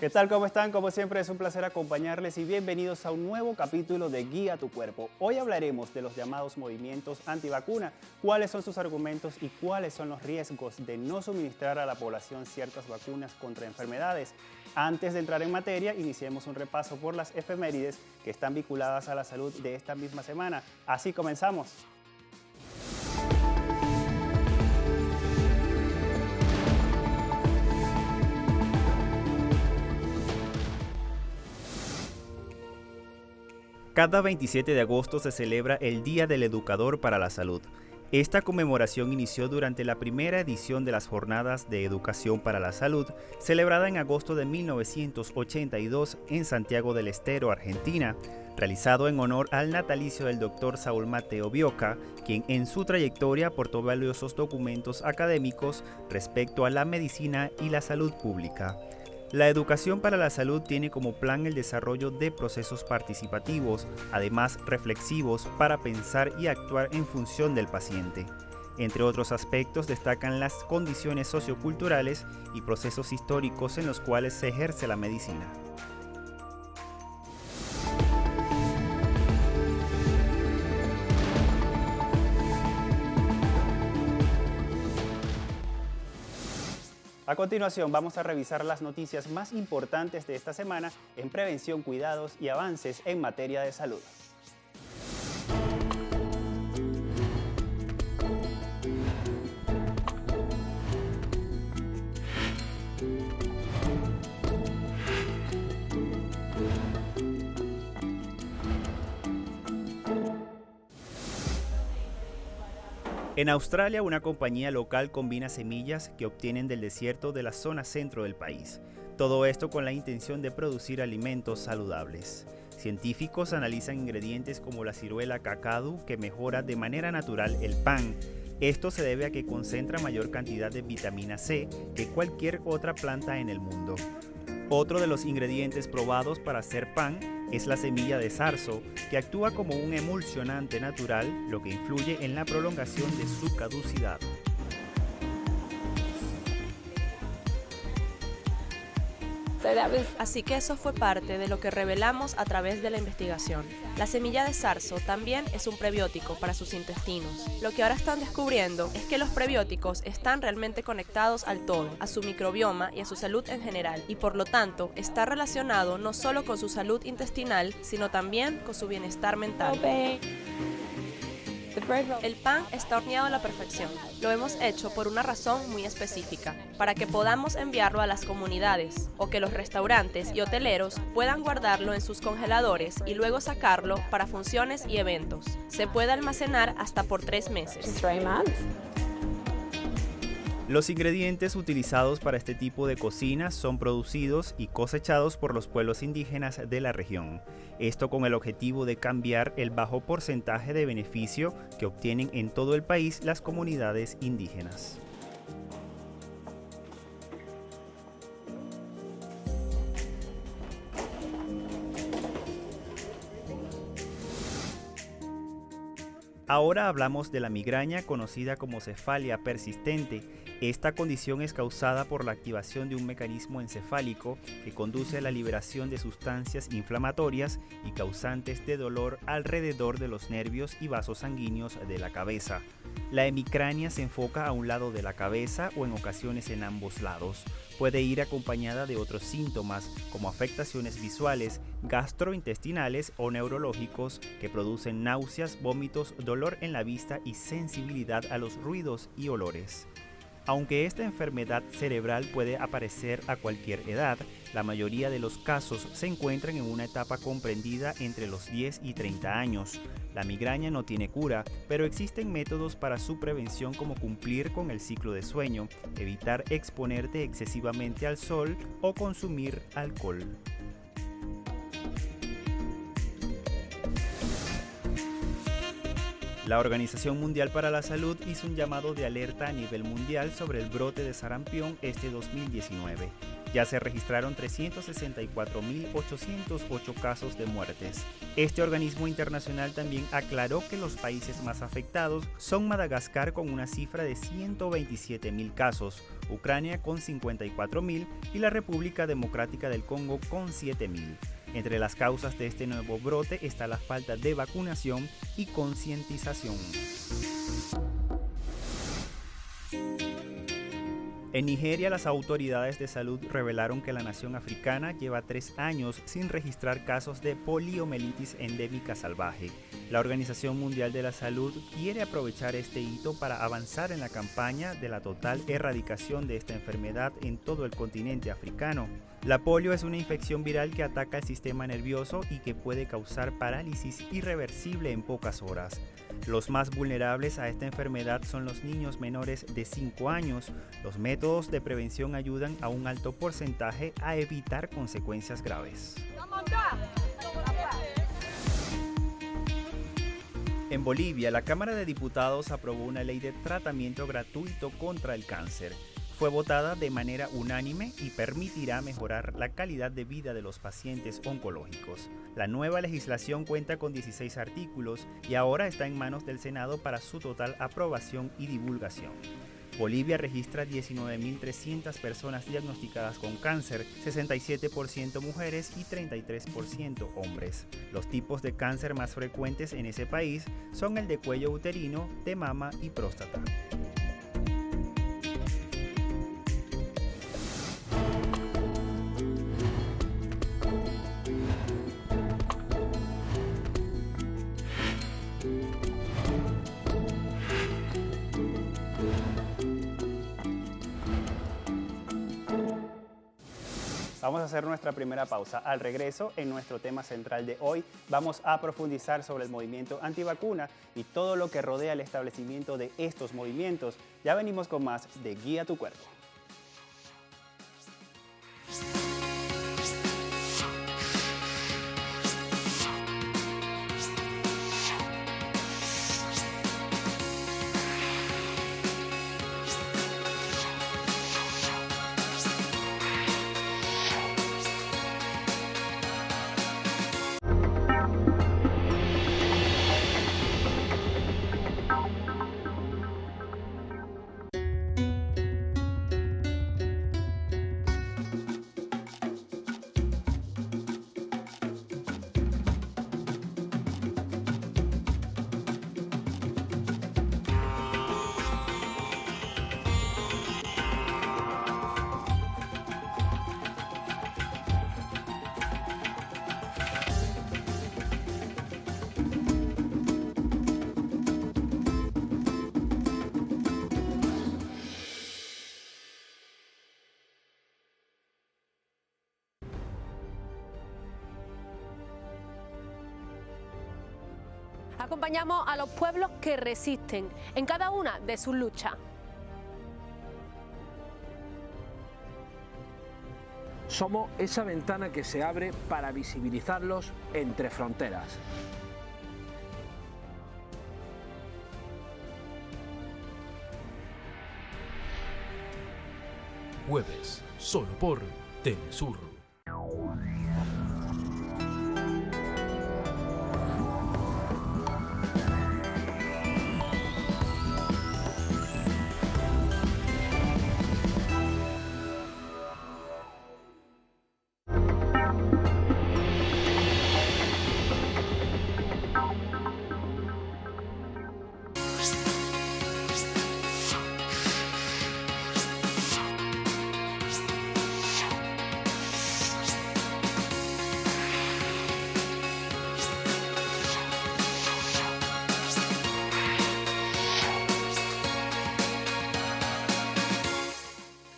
¿Qué tal? ¿Cómo están? Como siempre es un placer acompañarles y bienvenidos a un nuevo capítulo de Guía tu Cuerpo. Hoy hablaremos de los llamados movimientos antivacuna, cuáles son sus argumentos y cuáles son los riesgos de no suministrar a la población ciertas vacunas contra enfermedades. Antes de entrar en materia, iniciemos un repaso por las efemérides que están vinculadas a la salud de esta misma semana. Así comenzamos. Cada 27 de agosto se celebra el Día del Educador para la Salud. Esta conmemoración inició durante la primera edición de las Jornadas de Educación para la Salud, celebrada en agosto de 1982 en Santiago del Estero, Argentina, realizado en honor al natalicio del Dr. Saúl Mateo Bioca, quien en su trayectoria aportó valiosos documentos académicos respecto a la medicina y la salud pública. La educación para la salud tiene como plan el desarrollo de procesos participativos, además reflexivos, para pensar y actuar en función del paciente. Entre otros aspectos destacan las condiciones socioculturales y procesos históricos en los cuales se ejerce la medicina. A continuación vamos a revisar las noticias más importantes de esta semana en prevención, cuidados y avances en materia de salud. En Australia, una compañía local combina semillas que obtienen del desierto de la zona centro del país. Todo esto con la intención de producir alimentos saludables. Científicos analizan ingredientes como la ciruela cacadu, que mejora de manera natural el pan. Esto se debe a que concentra mayor cantidad de vitamina C que cualquier otra planta en el mundo. Otro de los ingredientes probados para hacer pan es la semilla de zarzo, que actúa como un emulsionante natural, lo que influye en la prolongación de su caducidad. Así que eso fue parte de lo que revelamos a través de la investigación. La semilla de zarzo también es un prebiótico para sus intestinos. Lo que ahora están descubriendo es que los prebióticos están realmente conectados al todo, a su microbioma y a su salud en general, y por lo tanto está relacionado no solo con su salud intestinal, sino también con su bienestar mental. El pan está horneado a la perfección. Lo hemos hecho por una razón muy específica, para que podamos enviarlo a las comunidades o que los restaurantes y hoteleros puedan guardarlo en sus congeladores y luego sacarlo para funciones y eventos. Se puede almacenar hasta por 3 meses. Los ingredientes utilizados para este tipo de cocina son producidos y cosechados por los pueblos indígenas de la región. Esto con el objetivo de cambiar el bajo porcentaje de beneficio que obtienen en todo el país las comunidades indígenas. Ahora hablamos de la migraña, conocida como cefalia persistente. Esta condición es causada por la activación de un mecanismo encefálico que conduce a la liberación de sustancias inflamatorias y causantes de dolor alrededor de los nervios y vasos sanguíneos de la cabeza. La hemicrania se enfoca a un lado de la cabeza o en ocasiones en ambos lados. Puede ir acompañada de otros síntomas como afectaciones visuales, gastrointestinales o neurológicos que producen náuseas, vómitos, dolor en la vista y sensibilidad a los ruidos y olores. Aunque esta enfermedad cerebral puede aparecer a cualquier edad, la mayoría de los casos se encuentran en una etapa comprendida entre los 10 y 30 años. La migraña no tiene cura, pero existen métodos para su prevención como cumplir con el ciclo de sueño, evitar exponerte excesivamente al sol o consumir alcohol. La Organización Mundial para la Salud hizo un llamado de alerta a nivel mundial sobre el brote de sarampión este 2019. Ya se registraron 364.808 casos de muertes. Este organismo internacional también aclaró que los países más afectados son Madagascar con una cifra de 127.000 casos, Ucrania con 54.000 y la República Democrática del Congo con 7.000. Entre las causas de este nuevo brote está la falta de vacunación y concientización. En Nigeria, las autoridades de salud revelaron que la nación africana lleva 3 años sin registrar casos de poliomielitis endémica salvaje. La Organización Mundial de la Salud quiere aprovechar este hito para avanzar en la campaña de la total erradicación de esta enfermedad en todo el continente africano. La polio es una infección viral que ataca el sistema nervioso y que puede causar parálisis irreversible en pocas horas. Los más vulnerables a esta enfermedad son los niños menores de 5 años. Los métodos de prevención ayudan a un alto porcentaje a evitar consecuencias graves. En Bolivia, la Cámara de Diputados aprobó una ley de tratamiento gratuito contra el cáncer. Fue votada de manera unánime y permitirá mejorar la calidad de vida de los pacientes oncológicos. La nueva legislación cuenta con 16 artículos y ahora está en manos del Senado para su total aprobación y divulgación. Bolivia registra 19.300 personas diagnosticadas con cáncer, 67% mujeres y 33% hombres. Los tipos de cáncer más frecuentes en ese país son el de cuello uterino, de mama y próstata. Vamos a hacer nuestra primera pausa. Al regreso, en nuestro tema central de hoy, vamos a profundizar sobre el movimiento antivacuna y todo lo que rodea el establecimiento de estos movimientos. Ya venimos con más de Guía tu Cuerpo. Acompañamos a los pueblos que resisten en cada una de sus luchas. Somos esa ventana que se abre para visibilizarlos entre fronteras. Jueves, solo por Telesur.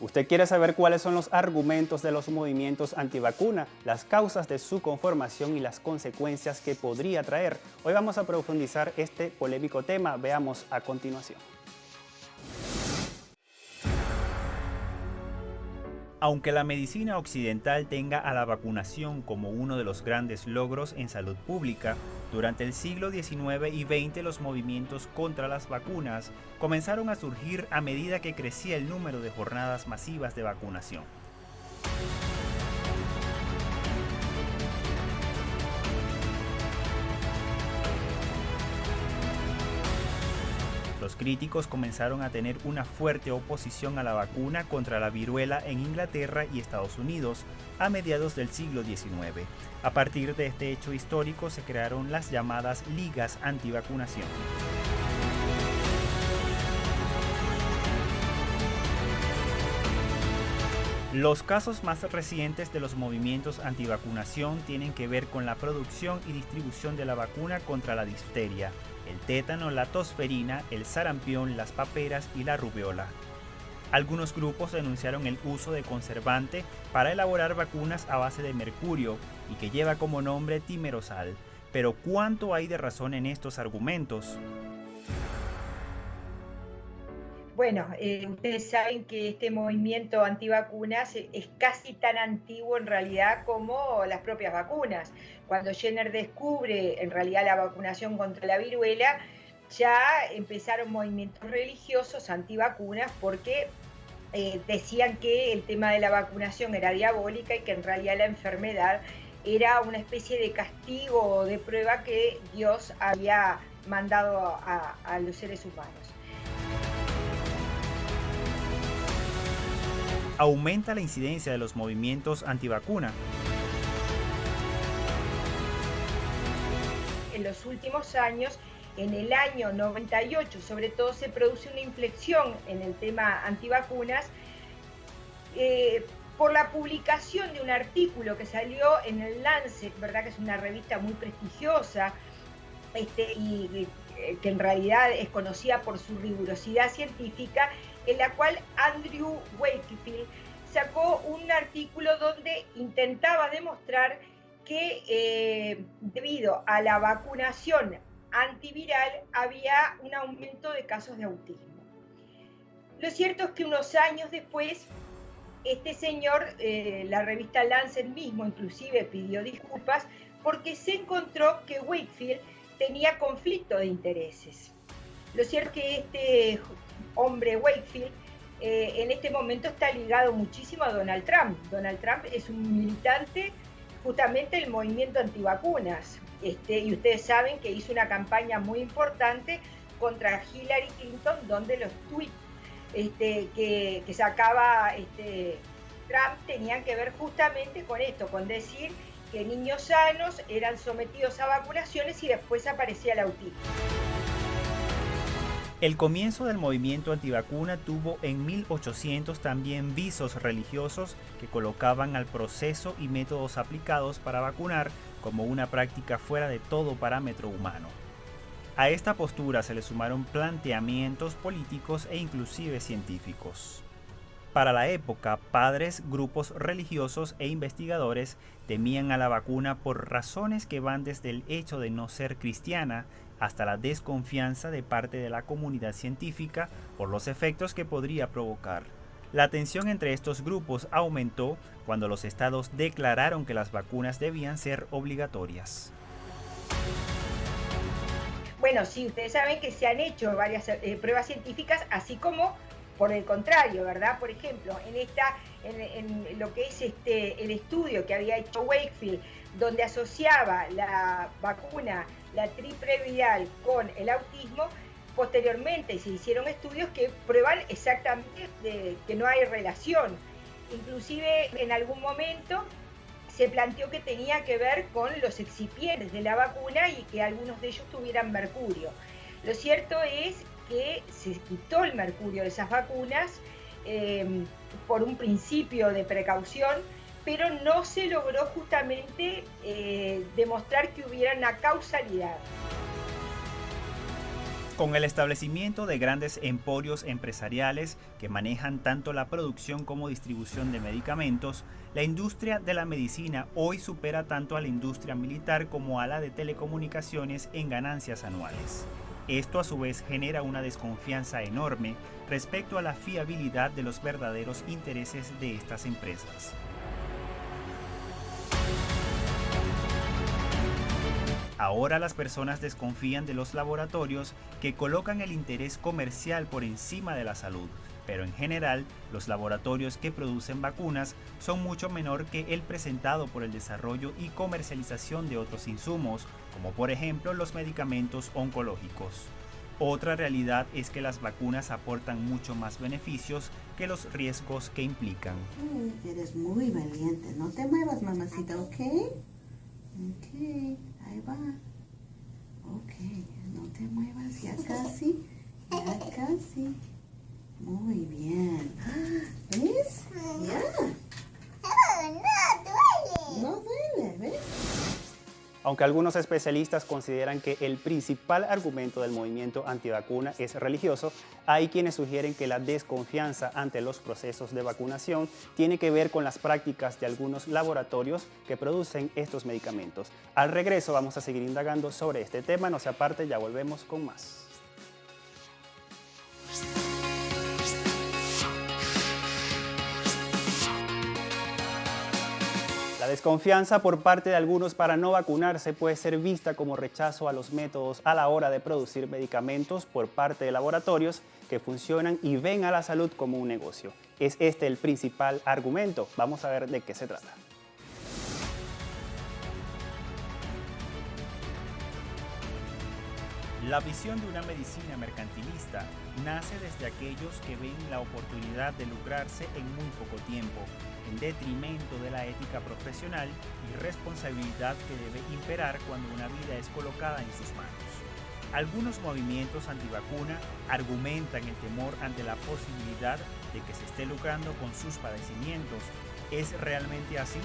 ¿Usted quiere saber cuáles son los argumentos de los movimientos antivacuna, las causas de su conformación y las consecuencias que podría traer? Hoy vamos a profundizar este polémico tema. Veamos a continuación. Aunque la medicina occidental tenga a la vacunación como uno de los grandes logros en salud pública, durante el siglo XIX y XX los movimientos contra las vacunas comenzaron a surgir a medida que crecía el número de jornadas masivas de vacunación. Los críticos comenzaron a tener una fuerte oposición a la vacuna contra la viruela en Inglaterra y Estados Unidos a mediados del siglo XIX. A partir de este hecho histórico se crearon las llamadas ligas antivacunación. Los casos más recientes de los movimientos antivacunación tienen que ver con la producción y distribución de la vacuna contra la difteria, el tétano, la tosferina, el sarampión, las paperas y la rubiola. Algunos grupos denunciaron el uso de conservante para elaborar vacunas a base de mercurio y que lleva como nombre timerosal. Pero ¿cuánto hay de razón en estos argumentos? Bueno, ustedes saben que este movimiento antivacunas es casi tan antiguo en realidad como las propias vacunas. Cuando Jenner descubre en realidad la vacunación contra la viruela, ya empezaron movimientos religiosos antivacunas porque decían que el tema de la vacunación era diabólica y que en realidad la enfermedad era una especie de castigo o de prueba que Dios había mandado a los seres humanos. Aumenta la incidencia de los movimientos antivacuna. En los últimos años, en el año 98, sobre todo se produce una inflexión en el tema antivacunas por la publicación de un artículo que salió en el Lancet, ¿verdad? Que es una revista muy prestigiosa y que en realidad es conocida por su rigurosidad científica, en la cual Andrew Wakefield sacó un artículo donde intentaba demostrar que debido a la vacunación antiviral había un aumento de casos de autismo. Lo cierto es que unos años después, este señor, la revista Lancet mismo inclusive pidió disculpas porque se encontró que Wakefield tenía conflicto de intereses. Lo cierto es que este hombre Wakefield en este momento está ligado muchísimo a Donald Trump. Donald Trump es un militante justamente del movimiento antivacunas. Y ustedes saben que hizo una campaña muy importante contra Hillary Clinton, donde los tweets que sacaba Trump tenían que ver justamente con esto, con decir que niños sanos eran sometidos a vacunaciones y después aparecía el autismo. El comienzo del movimiento antivacuna tuvo en 1800 también visos religiosos que colocaban al proceso y métodos aplicados para vacunar como una práctica fuera de todo parámetro humano. A esta postura se le sumaron planteamientos políticos e inclusive científicos. Para la época, padres, grupos religiosos e investigadores temían a la vacuna por razones que van desde el hecho de no ser cristiana hasta la desconfianza de parte de la comunidad científica por los efectos que podría provocar. La tensión entre estos grupos aumentó cuando los estados declararon que las vacunas debían ser obligatorias. Bueno, sí, ustedes saben que se han hecho varias pruebas científicas, así como por el contrario, ¿verdad? Por ejemplo, en lo que es el estudio que había hecho Wakefield, donde asociaba la vacuna, la triple viral, con el autismo, posteriormente se hicieron estudios que prueban exactamente que no hay relación. Inclusive en algún momento se planteó que tenía que ver con los excipientes de la vacuna y que algunos de ellos tuvieran mercurio. Lo cierto es que se quitó el mercurio de esas vacunas por un principio de precaución, pero no se logró justamente demostrar que hubiera una causalidad. Con el establecimiento de grandes emporios empresariales que manejan tanto la producción como distribución de medicamentos, la industria de la medicina hoy supera tanto a la industria militar como a la de telecomunicaciones en ganancias anuales. Esto a su vez genera una desconfianza enorme respecto a la fiabilidad de los verdaderos intereses de estas empresas. Ahora las personas desconfían de los laboratorios que colocan el interés comercial por encima de la salud, pero en general los laboratorios que producen vacunas son mucho menor que el presentado por el desarrollo y comercialización de otros insumos, como por ejemplo los medicamentos oncológicos. Otra realidad es que las vacunas aportan mucho más beneficios que los riesgos que implican. Eres muy valiente. No te muevas, mamacita, ¿ok? Ok, ahí va. Ok, no te muevas, ya casi, ya casi. Muy bien. ¿Ves? Ya. No duele, ¿ves? Aunque algunos especialistas consideran que el principal argumento del movimiento antivacuna es religioso, hay quienes sugieren que la desconfianza ante los procesos de vacunación tiene que ver con las prácticas de algunos laboratorios que producen estos medicamentos. Al regreso vamos a seguir indagando sobre este tema, no se aparte, ya volvemos con más. La desconfianza por parte de algunos para no vacunarse puede ser vista como rechazo a los métodos a la hora de producir medicamentos por parte de laboratorios que funcionan y ven a la salud como un negocio. ¿Es este el principal argumento? Vamos a ver de qué se trata. La visión de una medicina mercantilista nace desde aquellos que ven la oportunidad de lucrarse en muy poco tiempo, en detrimento de la ética profesional y responsabilidad que debe imperar cuando una vida es colocada en sus manos. Algunos movimientos antivacuna argumentan el temor ante la posibilidad de que se esté lucrando con sus padecimientos. ¿Es realmente así?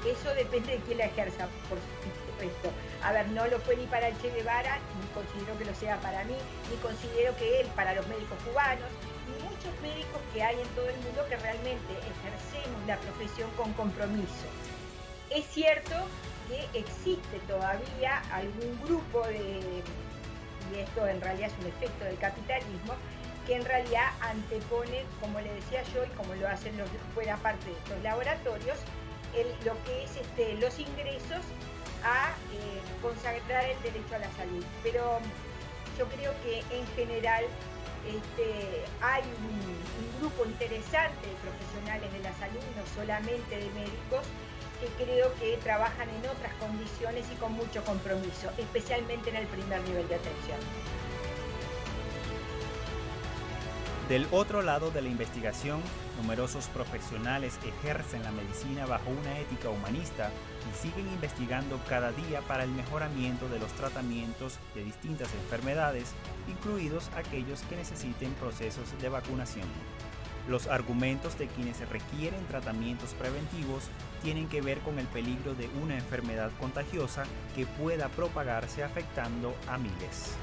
Eso depende de quién la ejerza, por supuesto. A ver, no lo fue ni para el Che Guevara, ni considero que lo sea para mí, ni considero que él para los médicos cubanos, ni muchos médicos que hay en todo el mundo que realmente ejercemos la profesión con compromiso. Es cierto que existe todavía algún grupo y esto en realidad es un efecto del capitalismo, que en realidad antepone, como le decía yo, y como lo hacen buena parte de estos laboratorios, lo que es los ingresos a consagrar el derecho a la salud. Pero yo creo que en general hay un grupo interesante de profesionales de la salud, no solamente de médicos, que creo que trabajan en otras condiciones y con mucho compromiso, especialmente en el primer nivel de atención. Del otro lado de la investigación, numerosos profesionales ejercen la medicina bajo una ética humanista y siguen investigando cada día para el mejoramiento de los tratamientos de distintas enfermedades, incluidos aquellos que necesiten procesos de vacunación. Los argumentos de quienes requieren tratamientos preventivos tienen que ver con el peligro de una enfermedad contagiosa que pueda propagarse afectando a miles.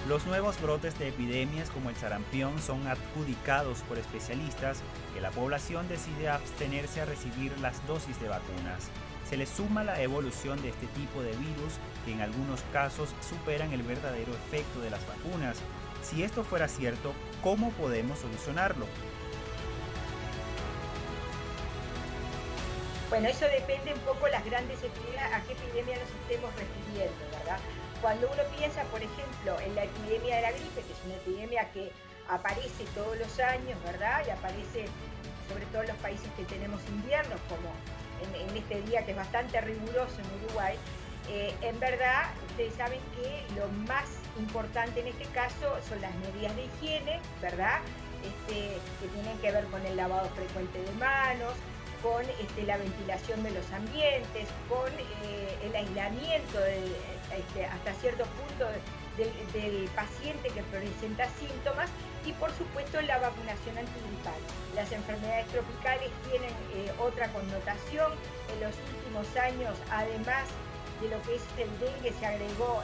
Los nuevos brotes de epidemias como el sarampión son adjudicados por especialistas que la población decide abstenerse a recibir las dosis de vacunas. Se le suma la evolución de este tipo de virus que en algunos casos superan el verdadero efecto de las vacunas. Si esto fuera cierto, ¿cómo podemos solucionarlo? Bueno, eso depende un poco las grandes epidemias, a qué epidemia nos estemos refiriendo, ¿verdad? Cuando uno piensa, por ejemplo, en la epidemia de la gripe, que es una epidemia que aparece todos los años, ¿verdad? Y aparece sobre todo en los países que tenemos inviernos, como en este día que es bastante riguroso en Uruguay, en verdad, ustedes saben que lo más importante en este caso son las medidas de higiene, ¿verdad? Que tienen que ver con el lavado frecuente de manos, con la ventilación de los ambientes, con el aislamiento hasta cierto punto del paciente que presenta síntomas y por supuesto la vacunación antigripal. Las enfermedades tropicales tienen otra connotación. En los últimos años, además de lo que es el dengue, se agregó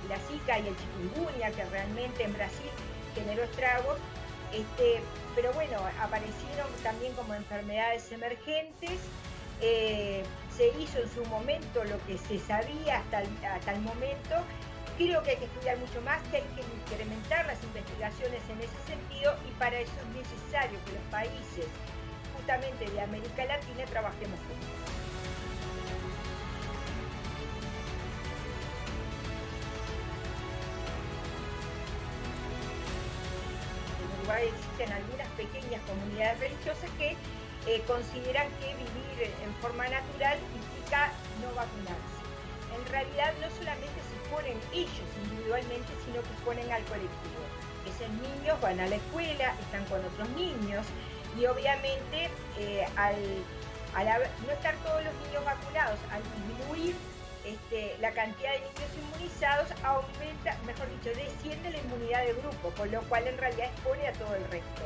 la Zika y el chikungunya, que realmente en Brasil generó estragos. Pero bueno, aparecieron también como enfermedades emergentes. Se hizo en su momento lo que se sabía hasta el momento. Creo que hay que estudiar mucho más, que hay que incrementar las investigaciones en ese sentido y para eso es necesario que los países justamente de América Latina trabajemos juntos. En Uruguay existen algunas pequeñas comunidades religiosas que consideran que vivir en forma natural implica no vacunarse. En realidad no solamente se exponen ellos individualmente, sino que exponen al colectivo. Esos niños van a la escuela, están con otros niños y obviamente al no estar todos los niños vacunados, al disminuir la cantidad de niños inmunizados, aumenta, mejor dicho, desciende la inmunidad de grupo, con lo cual en realidad expone a todo el resto.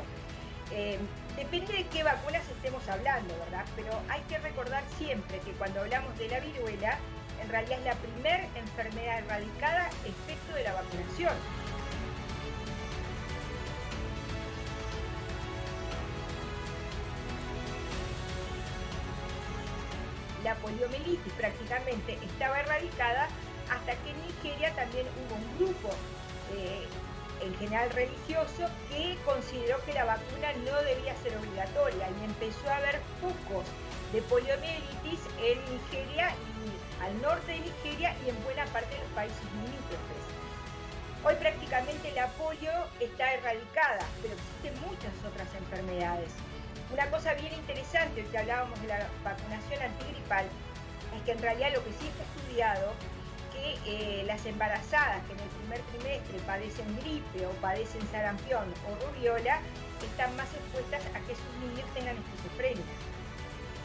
Depende de qué vacunas estemos hablando, ¿verdad? Pero hay que recordar siempre que cuando hablamos de la viruela, en realidad es la primera enfermedad erradicada efecto de la vacunación. La poliomielitis prácticamente estaba erradicada hasta que en Nigeria también hubo un grupo, en general religioso, que consideró que la vacuna no debía ser obligatoria y empezó a haber focos de poliomielitis en Nigeria y al norte de Nigeria y en buena parte de los países limítrofes. Hoy prácticamente la polio está erradicada, pero existen muchas otras enfermedades. Una cosa bien interesante, que hablábamos de la vacunación antigripal, es que en realidad lo que sí está estudiado, que las embarazadas que en el primer trimestre padecen gripe o padecen sarampión o rubiola, están más expuestas a que sus niños tengan esquizofrenia.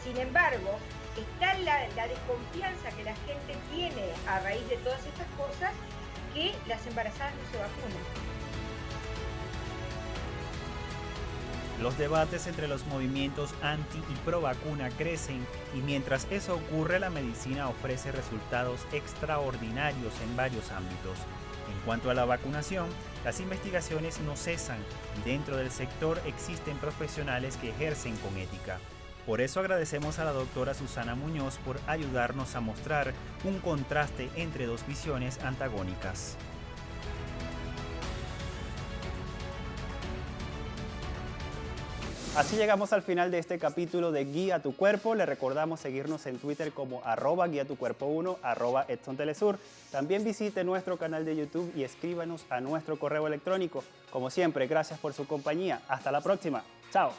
Sin embargo, está la desconfianza que la gente tiene a raíz de todas estas cosas, que las embarazadas no se vacunan. Los debates entre los movimientos anti y pro vacuna crecen y mientras eso ocurre, la medicina ofrece resultados extraordinarios en varios ámbitos. En cuanto a la vacunación, las investigaciones no cesan y dentro del sector existen profesionales que ejercen con ética. Por eso agradecemos a la doctora Susana Muñoz por ayudarnos a mostrar un contraste entre dos visiones antagónicas. Así llegamos al final de este capítulo de Guía tu Cuerpo. Le recordamos seguirnos en Twitter como @guiatucuerpo1, @EdsonTelesur. También visite nuestro canal de YouTube y escríbanos a nuestro correo electrónico. Como siempre, gracias por su compañía. Hasta la próxima. Chao.